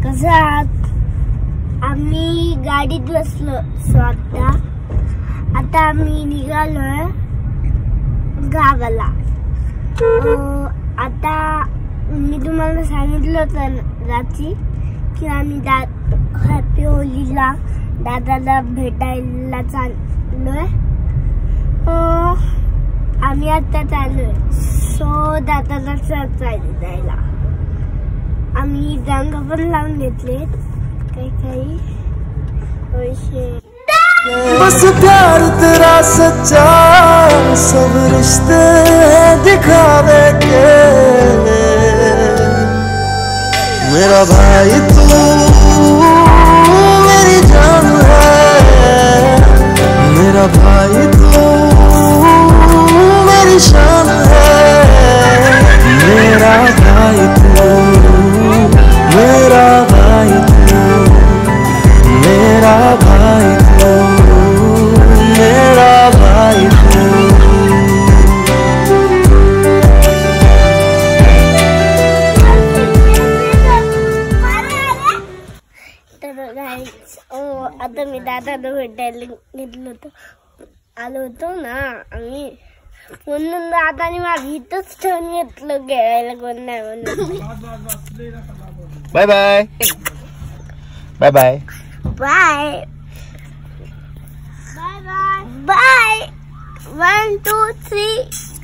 कसं आम्ही गाडीत बसलो आता आम्ही निघालोय गावाला. आता मी तुम्हाला सांगितलं होतं रात्री की आम्ही हॅपी होलीला दादाला भेटायला चाललोय. आम्ही आता चाललोय. सो दादाला सरप्राईज द्यायला आम्ही रंग पण लावून घेतले काही बस प्यार तेरा सच्चा, सब रिश्ते दिखावे के. मेरा भाई तू मेरी जान है, मेरा भाई तू मेरी शान है. मेरा भाई तू, मेरा भाई तू, मेरा भाई तू, मेरा भाई तू. आता मी दादाला भेटायला घेतलं होतं आलो होतो ना आम्ही, म्हणून दादाने माझं इथंच ठेवून घेतलं खेळायला कोण नाही म्हणून. Bye bye bye bye bye bye bye bye. 1 2 3